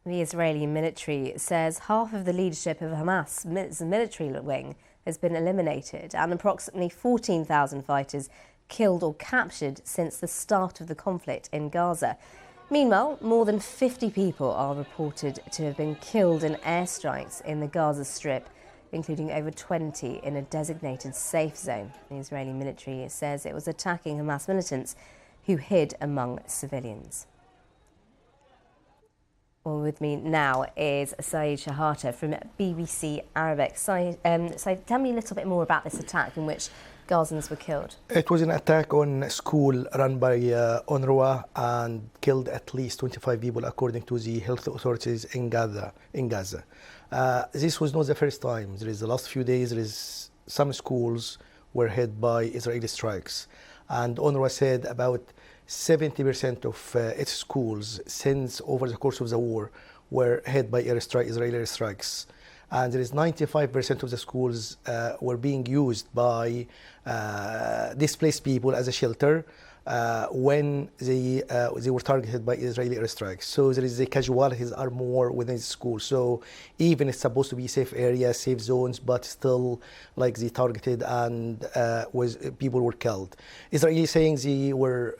The Israeli military says half of the leadership of Hamas' military wing has been eliminated and approximately 14,000 fighters killed or captured since the start of the conflict in Gaza. Meanwhile, more than 50 people are reported to have been killed in airstrikes in the Gaza Strip, including over 20 in a designated safe zone. The Israeli military says it was attacking Hamas militants who hid among civilians. Well, with me now is Shehata from BBC Arabic. Saeed, tell me a little bit more about this attack in which Gazans were killed. It was an attack on a school run by UNRWA and killed at least 25 people, according to the health authorities in Gaza. This was not the first time. There is the last few days, there is some schools were hit by Israeli strikes, and UNRWA said about 70% of its schools since over the course of the war were hit by Israeli airstrikes. And there is 95% of the schools were being used by displaced people as a shelter when they were targeted by Israeli airstrikes. So there is the casualties are more within the school. So even it's supposed to be safe areas, safe zones, but still like they targeted and people were killed. Israeli saying they were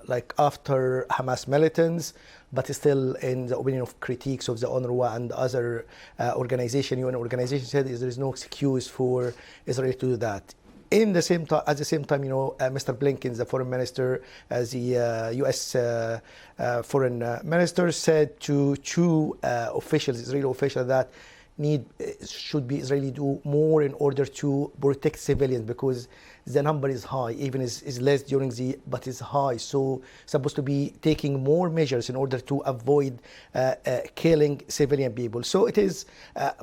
like after Hamas militants, but still in the opinion of critiques of the UNRWA and other UN organizations said there is no excuse for Israel to do that. At the same time, Mr. Blinken, the foreign minister, the U.S. foreign minister, said to two Israeli officials, that should be Israeli do more in order to protect civilians, because the number is high, even is less during but it's high. So supposed to be taking more measures in order to avoid killing civilian people. So it is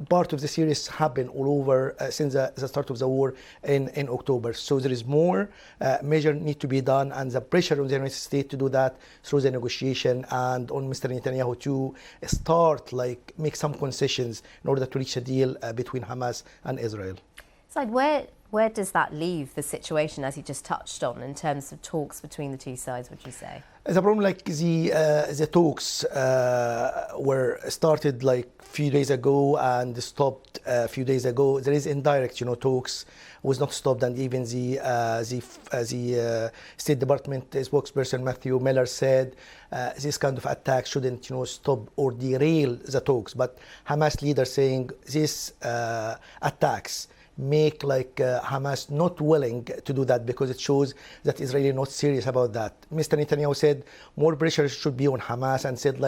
part of the series happened all over since the start of the war in October. So there is more measure need to be done, and the pressure on the United States to do that through the negotiation, and on Mr. Netanyahu to start make some concessions in order to reach a deal between Hamas and Israel. So where does that leave the situation, as you just touched on, in terms of talks between the two sides, would you say? The problem, the talks were started few days ago and stopped a few days ago. There is indirect, talks was not stopped, and even the State Department spokesperson Matthew Miller said this kind of attack shouldn't, stop or derail the talks. But Hamas leaders saying these attacks make Hamas not willing to do that, because it shows that Israel is not serious about that. Mr. Netanyahu said more pressure should be on Hamas, and said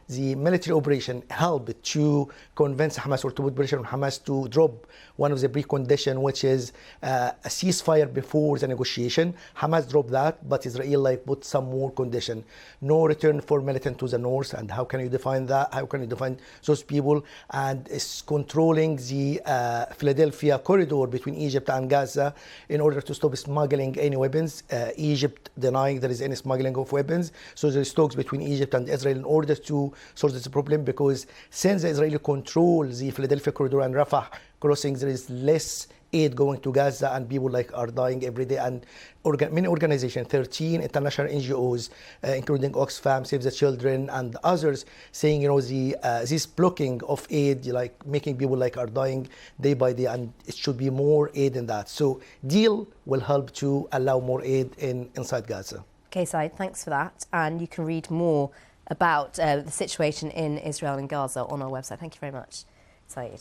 the military operation helped to convince Hamas or to put pressure on Hamas to drop one of the preconditions, which is a ceasefire before the negotiation. Hamas dropped that, but Israel put some more condition. No return for militant to the north, and how can you define that? How can you define those people? And it's controlling the Philadelphia corridor between Egypt and Gaza in order to stop smuggling any weapons. Egypt denying there is any smuggling of weapons. So there is talks between Egypt and Israel in order to solve this problem, because since the Israeli control the Philadelphia corridor and Rafah crossing, there is less aid going to Gaza, and people are dying every day. And many organizations, 13 international NGOs, including Oxfam, Save the Children, and others, saying this blocking of aid, making people are dying day by day, and it should be more aid in that. So deal will help to allow more aid inside Gaza. Okay, Saeed, thanks for that. And you can read more about the situation in Israel and Gaza on our website. Thank you very much, Saeed.